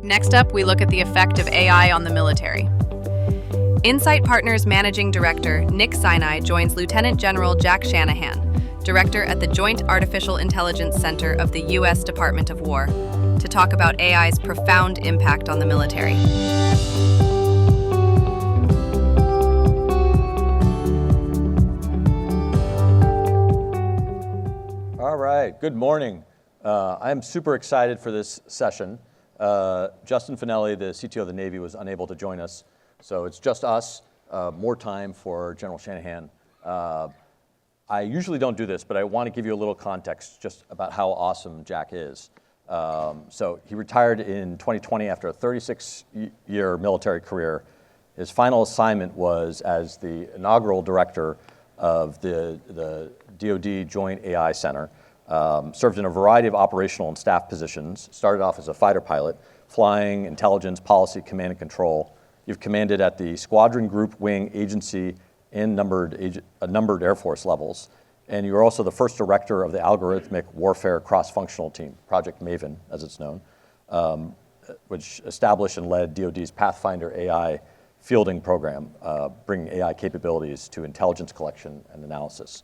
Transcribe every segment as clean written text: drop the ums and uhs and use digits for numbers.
Next up, we look at the effect of AI on the military. Insight Partners Managing Director Nick Sinai joins Lieutenant General Jack Shanahan, Director at the Joint Artificial Intelligence Center of the U.S. Department of War, to talk about AI's profound impact on the military. All right, good morning. I'm super excited for this session. Justin Finelli, the CTO of the Navy, was unable to join us, so it's just us, more time for General Shanahan. I usually don't do this, but I want to give you a little context just about how awesome Jack is. So he retired in 2020 after a 36-year military career. His final assignment was as the inaugural director of the DoD Joint AI Center. Served in a variety of operational and staff positions, started off as a fighter pilot, flying, intelligence, policy, command and control. You've commanded at the squadron, group, wing, agency, and numbered Air Force levels. And you were also the first director of the Algorithmic Warfare Cross-Functional Team, Project Maven, as it's known, which established and led DoD's Pathfinder AI fielding program, bringing AI capabilities to intelligence collection and analysis.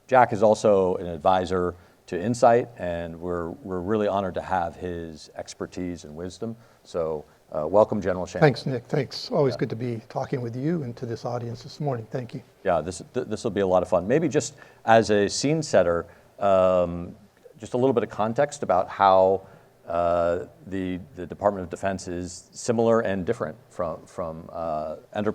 Jack is also an advisor to Insight, and we're really honored to have his expertise and wisdom. So welcome, General Shanahan. Thanks, Nick. Thanks. Always good to be talking with you and to this audience this morning. Thank you. Yeah, this will be a lot of fun. Maybe just as a scene setter, just a little bit of context about how the Department of Defense is similar and different from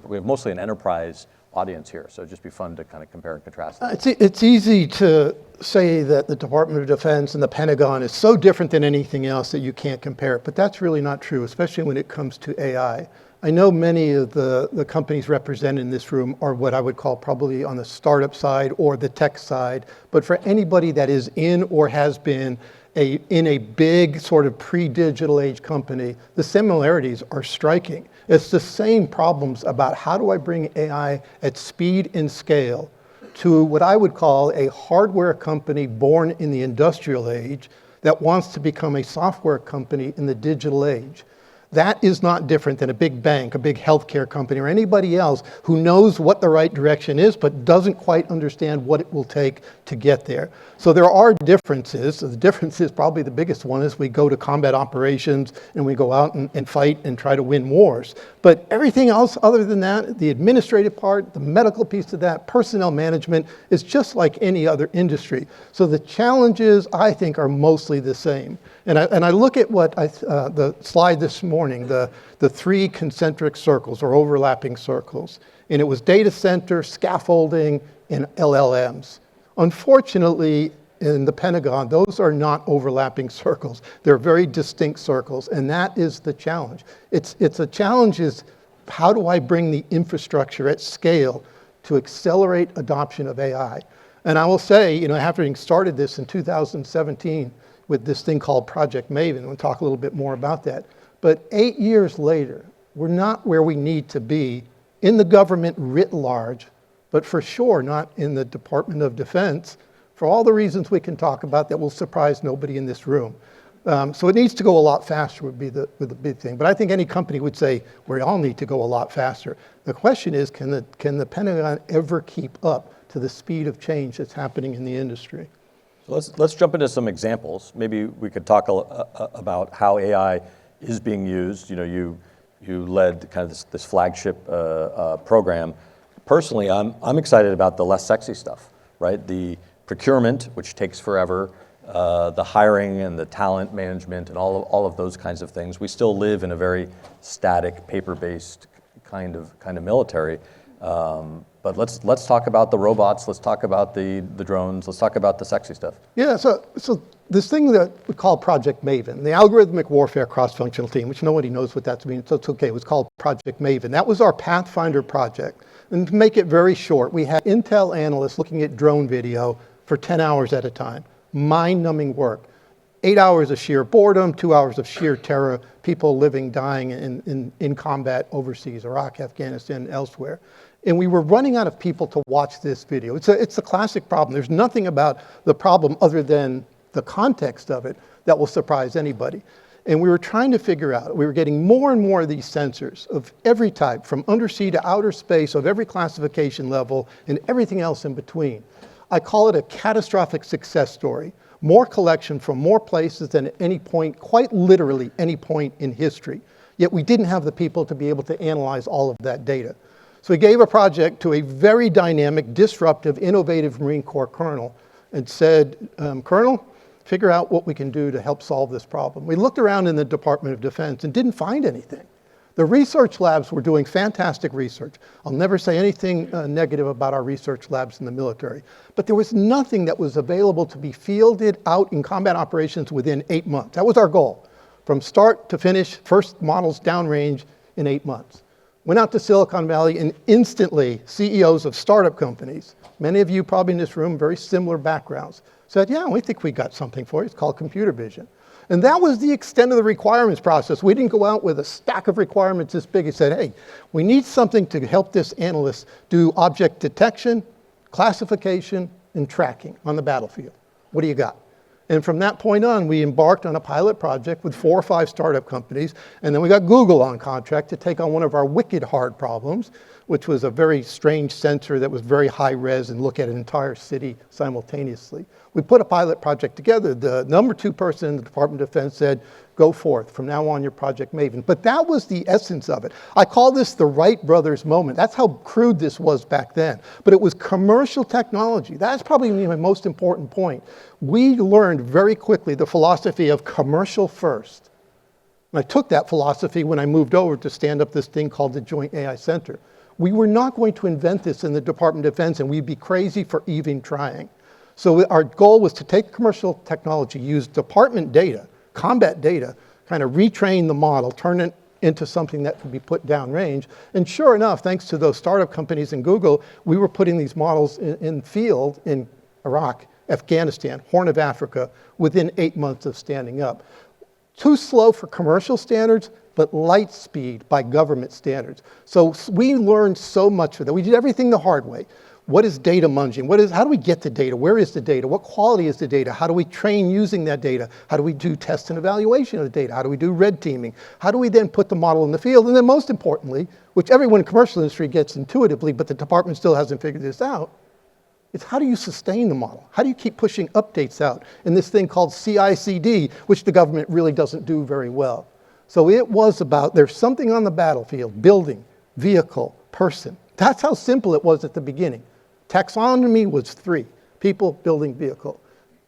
we have mostly an enterprise audience here, so it'd just be fun to kind of compare and contrast. It's easy to say that the Department of Defense and the Pentagon is so different than anything else that you can't compare it, but that's really not true, especially when it comes to AI. I know many of the companies represented in this room are what I would call probably on the startup side or the tech side, but for anybody that is in or has been in a big sort of pre-digital age company, the similarities are striking. It's the same problems about how do I bring AI at speed and scale to what I would call a hardware company born in the industrial age that wants to become a software company in the digital age. That is not different than a big bank, a big healthcare company, or anybody else who knows what the right direction is, but doesn't quite understand what it will take to get there. So there are differences. The difference is probably the biggest one is we go to combat operations and we go out and fight and try to win wars. But everything else other than that, the administrative part, the medical piece of that, personnel management, is just like any other industry. So the challenges, I think, are mostly the same. And I look at what the slide this morning, the three concentric circles or overlapping circles. And it was data center, scaffolding, and LLMs. Unfortunately, in the Pentagon, those are not overlapping circles. They're very distinct circles, and that is the challenge. It's a challenge is how do I bring the infrastructure at scale to accelerate adoption of AI? And I will say, having started this in 2017 with this thing called Project Maven, we'll talk a little bit more about that. But 8 years later, we're not where we need to be in the government writ large, but for sure not in the Department of Defense, for all the reasons we can talk about that will surprise nobody in this room. So it needs to go a lot faster would be the big thing. But I think any company would say we all need to go a lot faster. The question is, can the Pentagon ever keep up to the speed of change that's happening in the industry? So let's jump into some examples. Maybe we could talk about how AI is being used. You led kind of this flagship program. Personally, I'm excited about the less sexy stuff, right? The procurement, which takes forever, the hiring and the talent management and all of those kinds of things. We still live in a very static, paper-based kind of military. But let's talk about the robots. Let's talk about the drones. Let's talk about the sexy stuff. Yeah. So this thing that we call Project Maven, the Algorithmic Warfare Cross-Functional Team, which nobody knows what that means, so it's okay. It was called Project Maven. That was our Pathfinder project. And to make it very short, we had Intel analysts looking at drone video for 10 hours at a time. Mind-numbing work. 8 hours of sheer boredom, 2 hours of sheer terror, people living, dying in combat overseas, Iraq, Afghanistan, elsewhere. And we were running out of people to watch this video. It's a classic problem. There's nothing about the problem other than the context of it that will surprise anybody. And we were trying to figure out, we were getting more and more of these sensors of every type, from undersea to outer space, of every classification level, and everything else in between. I call it a catastrophic success story. More collection from more places than at any point, quite literally any point in history. Yet we didn't have the people to be able to analyze all of that data. So we gave a project to a very dynamic, disruptive, innovative Marine Corps colonel and said, Colonel, figure out what we can do to help solve this problem. We looked around in the Department of Defense and didn't find anything. The research labs were doing fantastic research. I'll never say anything negative about our research labs in the military, but there was nothing that was available to be fielded out in combat operations within 8 months. That was our goal. From start to finish, first models downrange in 8 months. Went out to Silicon Valley and instantly CEOs of startup companies, many of you probably in this room, very similar backgrounds, said, yeah, we think we got something for you. It's called computer vision. And that was the extent of the requirements process. We didn't go out with a stack of requirements this big and said, hey, we need something to help this analyst do object detection, classification, and tracking on the battlefield. What do you got? And from that point on, we embarked on a pilot project with 4 or 5 startup companies, and then we got Google on contract to take on one of our wicked hard problems, which was a very strange sensor that was very high res and look at an entire city simultaneously. We put a pilot project together. The number 2 person in the Department of Defense said, go forth, from now on you're Project Maven. But that was the essence of it. I call this the Wright brothers moment. That's how crude this was back then. But it was commercial technology. That's probably my most important point. We learned very quickly the philosophy of commercial first. And I took that philosophy when I moved over to stand up this thing called the Joint AI Center. We were not going to invent this in the Department of Defense, and we'd be crazy for even trying. So our goal was to take commercial technology, use department data, combat data, kind of retrain the model, turn it into something that could be put downrange. And sure enough, thanks to those startup companies and Google, we were putting these models in field in Iraq, Afghanistan, Horn of Africa, within 8 months of standing up. Too slow for commercial standards, but light speed by government standards. So we learned so much of that. We did everything the hard way. What is data munging? How do we get the data? Where is the data? What quality is the data? How do we train using that data? How do we do test and evaluation of the data? How do we do red teaming? How do we then put the model in the field? And then most importantly, which everyone in the commercial industry gets intuitively, but the department still hasn't figured this out, it's how do you sustain the model? How do you keep pushing updates out in this thing called CI/CD, which the government really doesn't do very well? So it was about, there's something on the battlefield, building, vehicle, person. That's how simple it was at the beginning. Taxonomy was 3, people, building, vehicle.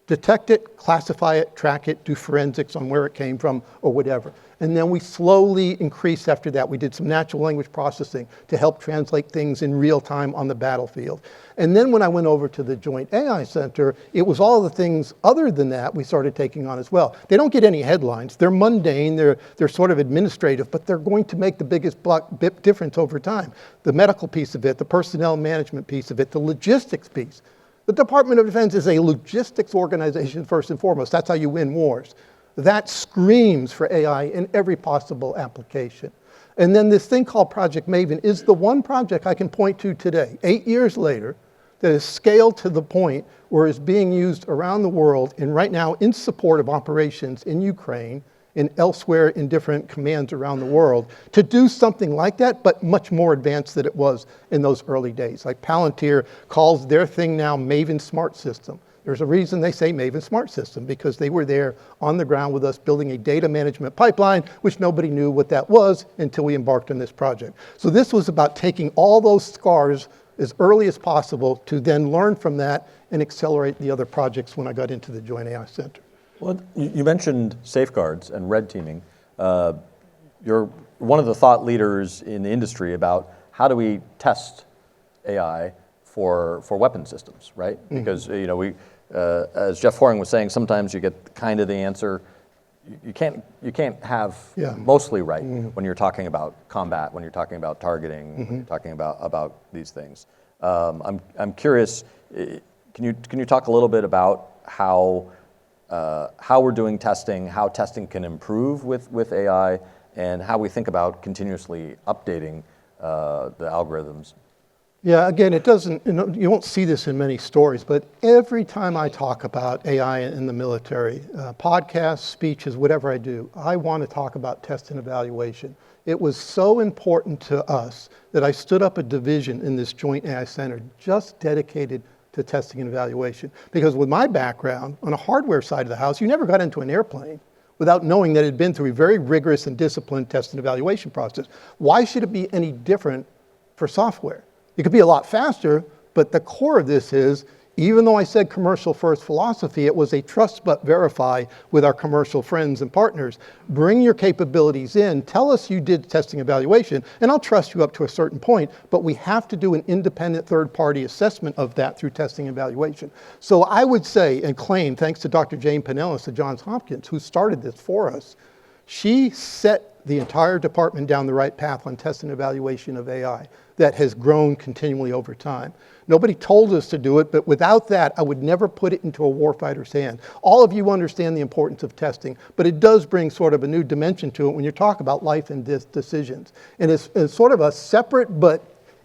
Detect it, classify it, track it, do forensics on where it came from or whatever. And then we slowly increased after that. We did some natural language processing to help translate things in real time on the battlefield. And then when I went over to the Joint AI Center, it was all the things other than that we started taking on as well. They don't get any headlines. They're mundane, they're sort of administrative, but they're going to make the biggest difference over time. The medical piece of it, the personnel management piece of it, the logistics piece. The Department of Defense is a logistics organization first and foremost. That's how you win wars. That screams for AI in every possible application. And then this thing called Project Maven is the one project I can point to today, 8 years later, that is scaled to the point where it's being used around the world and right now in support of operations in Ukraine and elsewhere in different commands around the world to do something like that, but much more advanced than it was in those early days. Like Palantir calls their thing now Maven Smart System. There's a reason they say Maven Smart System, because they were there on the ground with us building a data management pipeline, which nobody knew what that was until we embarked on this project. So this was about taking all those scars as early as possible to then learn from that and accelerate the other projects when I got into the Joint AI Center. Well, you mentioned safeguards and red teaming. You're one of the thought leaders in the industry about how do we test AI for weapon systems, right? Mm-hmm. Because as Jeff Horing was saying, sometimes you get kind of the answer. You can't have mostly right when you're talking about combat, when you're talking about targeting, when you're talking about these things. I'm curious. Can you talk a little bit about how we're doing testing, how testing can improve with AI, and how we think about continuously updating the algorithms? Yeah, again, it doesn't, you won't see this in many stories, but every time I talk about AI in the military, podcasts, speeches, whatever I do, I want to talk about test and evaluation. It was so important to us that I stood up a division in this Joint AI Center just dedicated to testing and evaluation. Because with my background, on a hardware side of the house, you never got into an airplane without knowing that it had been through a very rigorous and disciplined test and evaluation process. Why should it be any different for software? It could be a lot faster, but the core of this is, even though I said commercial first philosophy, it was a trust but verify with our commercial friends and partners. Bring your capabilities in, tell us you did testing evaluation, and I'll trust you up to a certain point, but we have to do an independent third-party assessment of that through testing and evaluation. So I would say and claim, thanks to Dr. Jane Panelists at Johns Hopkins, who started this for us, she set the entire department down the right path on test and evaluation of AI that has grown continually over time. Nobody told us to do it, but without that, I would never put it into a warfighter's hand. All of you understand the importance of testing, but it does bring sort of a new dimension to it when you talk about life and decisions. And it's sort of a separate but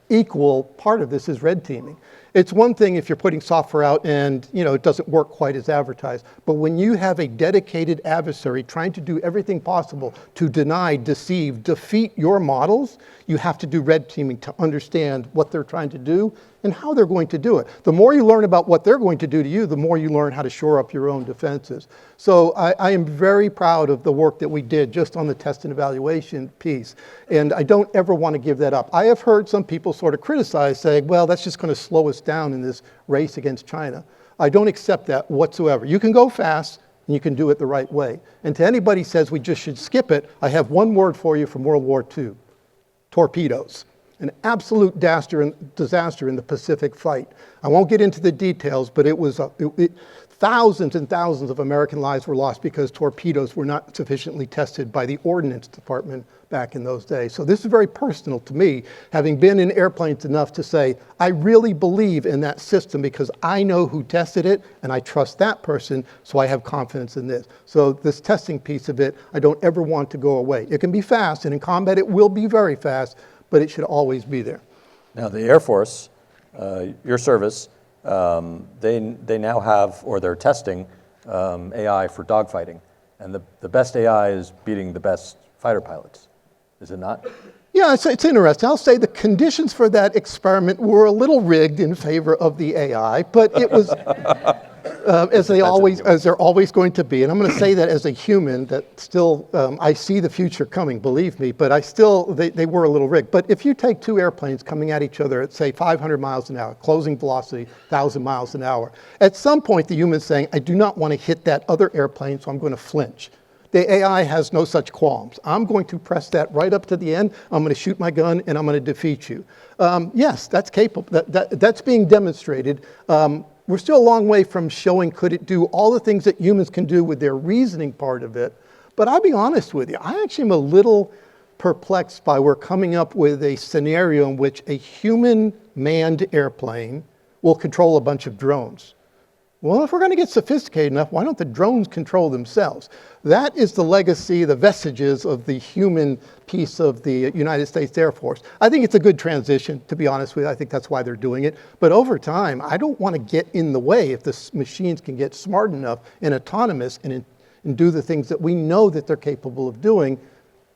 equal part of this is red teaming. It's one thing if you're putting software out and it doesn't work quite as advertised, but when you have a dedicated adversary trying to do everything possible to deny, deceive, defeat your models, you have to do red teaming to understand what they're trying to do and how they're going to do it. The more you learn about what they're going to do to you, the more you learn how to shore up your own defenses. So I am very proud of the work that we did just on the test and evaluation piece. And I don't ever want to give that up. I have heard some people sort of criticize, saying, well, that's just going to slow us down in this race against China. I don't accept that whatsoever. You can go fast and you can do it the right way. And to anybody who says we just should skip it, I have one word for you from World War II: torpedoes. An absolute disaster in the Pacific fight. I won't get into the details, but it was thousands and thousands of American lives were lost because torpedoes were not sufficiently tested by the Ordnance Department back in those days. So this is very personal to me, having been in airplanes enough to say, I really believe in that system because I know who tested it and I trust that person, so I have confidence in this. So this testing piece of it, I don't ever want to go away. It can be fast, and in combat it will be very fast, but it should always be there. Now the Air Force, your service, they now have, or they're testing AI for dogfighting. And the best AI is beating the best fighter pilots, is it not? Yeah, it's interesting. I'll say the conditions for that experiment were a little rigged in favor of the AI, but it was, as they're always going to be. And I'm going to say that as a human, that still, I see the future coming, believe me, but they were a little rigged. But if you take two airplanes coming at each other at, say, 500 miles an hour, closing velocity, 1,000 miles an hour, at some point the human's saying, I do not want to hit that other airplane, so I'm going to flinch. The AI has no such qualms. I'm going to press that right up to the end. I'm going to shoot my gun, and I'm going to defeat you. Yes, that's capable. That's being demonstrated. We're still a long way from showing could it do all the things that humans can do with their reasoning part of it. But I'll be honest with you, I actually am a little perplexed by we're coming up with a scenario in which a human manned airplane will control a bunch of drones. Well, if we're going to get sophisticated enough, why don't the drones control themselves? That is the legacy, the vestiges of the human piece of the United States Air Force. I think it's a good transition, to be honest with you. I think that's why they're doing it. But over time, I don't want to get in the way if the machines can get smart enough and autonomous and do the things that we know that they're capable of doing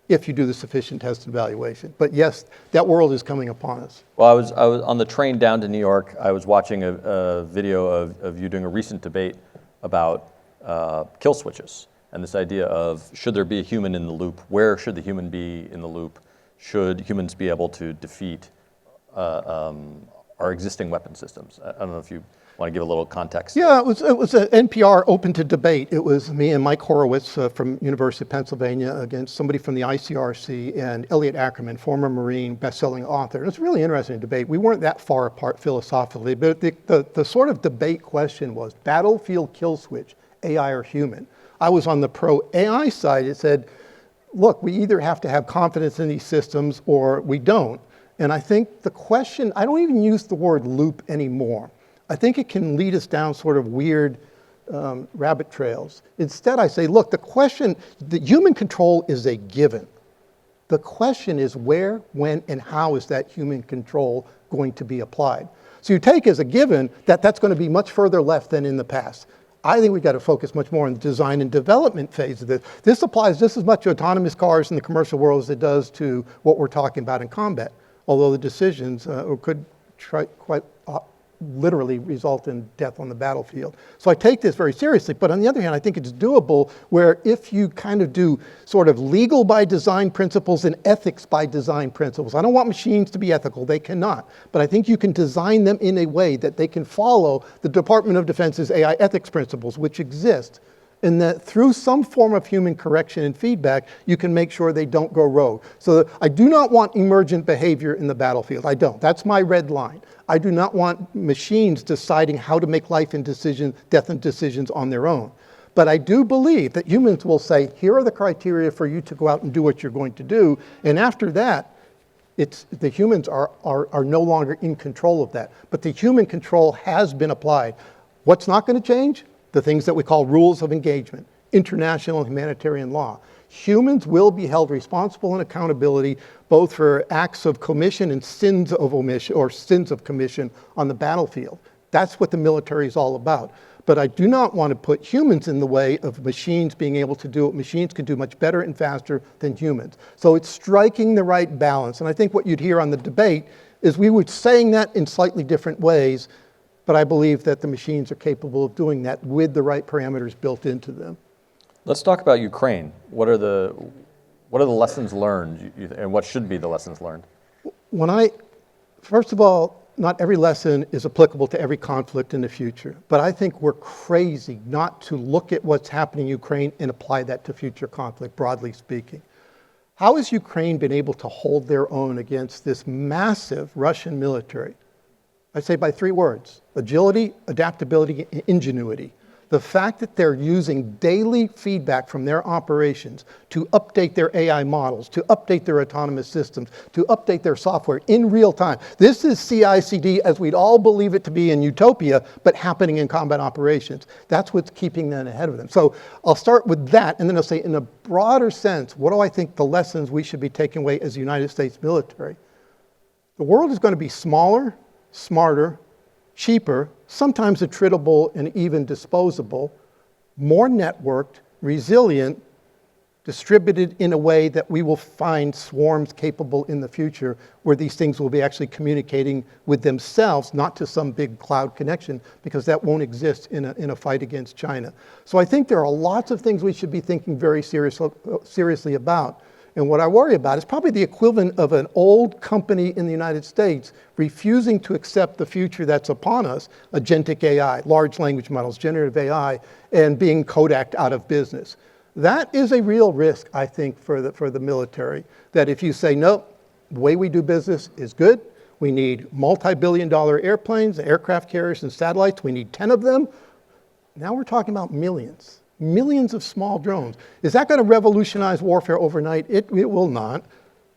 if you do the sufficient test and evaluation. But yes, that world is coming upon us. Well, I was on the train down to New York. I was watching a video of you doing a recent debate about kill switches and this idea of should there be a human in the loop? Where should the human be in the loop? Should humans be able to defeat our existing weapon systems? I don't know if you want to give a little context. Yeah, it was an NPR Open to Debate. It was me and Mike Horowitz from University of Pennsylvania against somebody from the ICRC and Elliot Ackerman, former Marine, best-selling author. And it was a really interesting debate. We weren't that far apart philosophically, but the sort of debate question was battlefield kill switch, AI or human. I was on the pro-AI side. It said, look, we either have to have confidence in these systems or we don't. And I think the question, I don't even use the word loop anymore. I think it can lead us down sort of weird rabbit trails. Instead, I say, look, the human control is a given. The question is where, when, and how is that human control going to be applied. So you take as a given that that's going to be much further left than in the past. I think we've got to focus much more on the design and development phase of this. This applies just as much to autonomous cars in the commercial world as it does to what we're talking about in combat, although the decisions could quite literally result in death on the battlefield. So I take this very seriously, but on the other hand, I think it's doable where if you kind of do sort of legal by design principles and ethics by design principles. I don't want machines to be ethical, they cannot, but I think you can design them in a way that they can follow the Department of Defense's AI ethics principles, which exist, and that through some form of human correction and feedback, you can make sure they don't go rogue. So I do not want emergent behavior in the battlefield. I don't. That's my red line. I do not want machines deciding how to make life and death and decisions on their own. But I do believe that humans will say, here are the criteria for you to go out and do what you're going to do. And after that, the humans are no longer in control of that. But the human control has been applied. What's not going to change? The things that we call rules of engagement, international and humanitarian law. Humans will be held responsible and accountability both for acts of commission and sins of omission or sins of commission on the battlefield. That's what the military is all about. But I do not want to put humans in the way of machines being able to do what machines can do much better and faster than humans. So it's striking the right balance. And I think what you'd hear on the debate is we were saying that in slightly different ways, but I believe that the machines are capable of doing that with the right parameters built into them. Let's talk about Ukraine. What are the lessons learned, and what should be the lessons learned? First of all, not every lesson is applicable to every conflict in the future, but I think we're crazy not to look at what's happening in Ukraine and apply that to future conflict, broadly speaking. How has Ukraine been able to hold their own against this massive Russian military? I say by 3 words: agility, adaptability, and ingenuity. The fact that they're using daily feedback from their operations to update their AI models, to update their autonomous systems, to update their software in real time. This is CI/CD as we'd all believe it to be in utopia, but happening in combat operations. That's what's keeping them ahead of them. So I'll start with that, and then I'll say in a broader sense, what do I think the lessons we should be taking away as the United States military? The world is going to be smaller, smarter, cheaper, sometimes attritable and even disposable, more networked, resilient, distributed in a way that we will find swarms capable in the future where these things will be actually communicating with themselves, not to some big cloud connection, because that won't exist in a fight against China. So I think there are lots of things we should be thinking very seriously about. And what I worry about is probably the equivalent of an old company in the United States refusing to accept the future that's upon us, agentic AI, large language models, generative AI, and being Kodak'd out of business. That is a real risk, I think, for the military, that if you say, nope, the way we do business is good, we need multi-billion-dollar airplanes, aircraft carriers, and satellites, we need 10 of them. Now we're talking about millions. Millions of small drones. Is that going to revolutionize warfare overnight? It will not.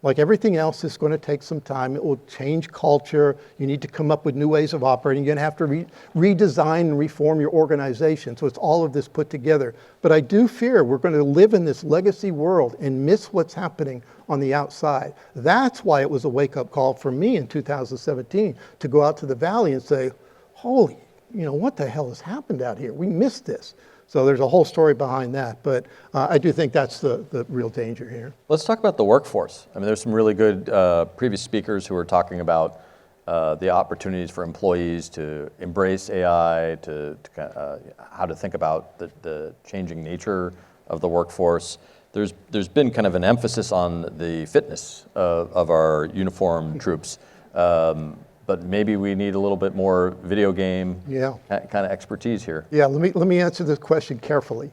Like everything else, it's going to take some time. It will change culture. You need to come up with new ways of operating. You're going to have to redesign and reform your organization. So it's all of this put together. But I do fear we're going to live in this legacy world and miss what's happening on the outside. That's why it was a wake-up call for me in 2017 to go out to the Valley and say, holy, what the hell has happened out here? We missed this. So there's a whole story behind that, but I do think that's the real danger here. Let's talk about the workforce. I mean, there's some really good previous speakers who were talking about the opportunities for employees to embrace AI, how to think about the changing nature of the workforce. There's been kind of an emphasis on the fitness of our uniformed troops. But maybe we need a little bit more video game kind of expertise here. Yeah, let me answer this question carefully.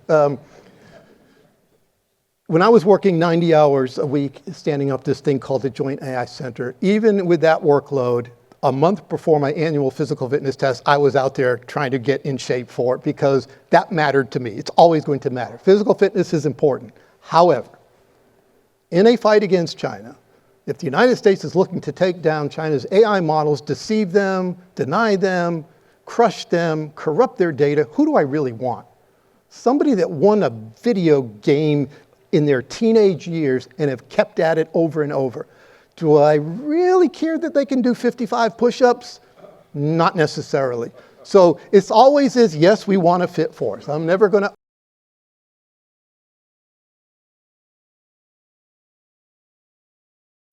When I was working 90 hours a week standing up this thing called the Joint AI Center, even with that workload, a month before my annual physical fitness test, I was out there trying to get in shape for it because that mattered to me. It's always going to matter. Physical fitness is important. However, in a fight against China, if the United States is looking to take down China's AI models, deceive them, deny them, crush them, corrupt their data, who do I really want? Somebody that won a video game in their teenage years and have kept at it over and over. Do I really care that they can do 55 push-ups? Not necessarily. So it's always is, yes, we want a fit force. I'm never going to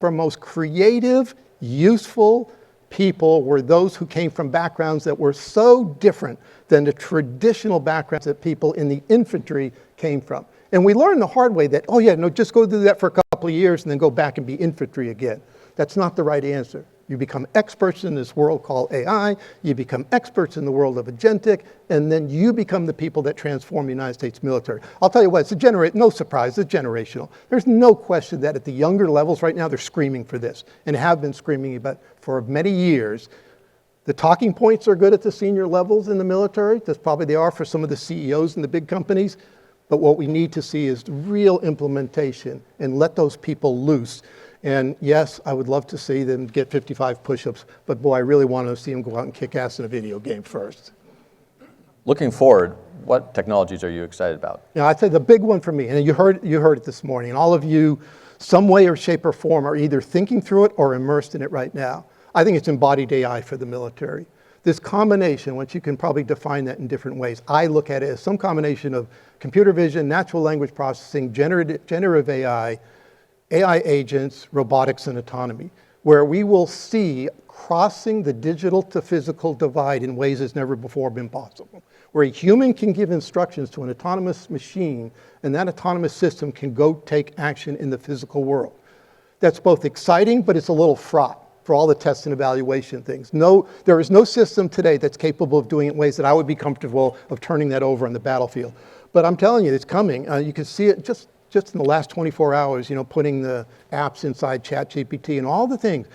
for most creative, useful people were those who came from backgrounds that were so different than the traditional backgrounds that people in the infantry came from. And we learned the hard way that, oh yeah, no, just go do that for a couple of years and then go back and be infantry again. That's not the right answer. You become experts in this world called AI, you become experts in the world of agentic, and then you become the people that transform the United States military. I'll tell you what, no surprise, it's generational. There's no question that at the younger levels right now, they're screaming for this, and have been screaming about for many years. The talking points are good at the senior levels in the military. That's probably they are for some of the CEOs in the big companies. But what we need to see is real implementation and let those people loose. And yes, I would love to see them get 55 push-ups, but boy, I really want to see them go out and kick ass in a video game first. Looking forward, what technologies are you excited about? You know, I'd say the big one for me, and you heard it this morning, and all of you, some way or shape or form, are either thinking through it or immersed in it right now. I think it's embodied AI for the military. This combination, which you can probably define that in different ways, I look at it as some combination of computer vision, natural language processing, generative AI, AI agents, robotics, and autonomy, where we will see crossing the digital to physical divide in ways that's never before been possible, where a human can give instructions to an autonomous machine, and that autonomous system can go take action in the physical world. That's both exciting, but it's a little fraught for all the test and evaluation things. There is no system today that's capable of doing it in ways that I would be comfortable of turning that over on the battlefield. But I'm telling you, it's coming. You can see it just in the last 24 hours, putting the apps inside ChatGPT and all the things.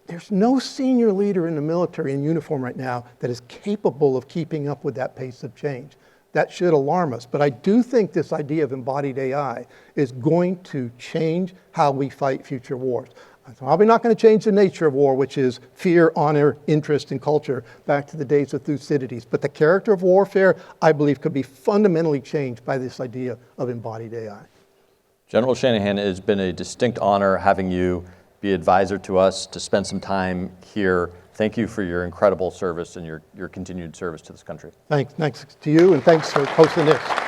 There's no senior leader in the military in uniform right now that is capable of keeping up with that pace of change. That should alarm us. But I do think this idea of embodied AI is going to change how we fight future wars. It's probably not going to change the nature of war, which is fear, honor, interest, and culture, back to the days of Thucydides. But the character of warfare, I believe, could be fundamentally changed by this idea of embodied AI. General Shanahan, it has been a distinct honor having you be advisor to us, to spend some time here. Thank you for your incredible service and your continued service to this country. Thanks to you, and thanks for hosting this.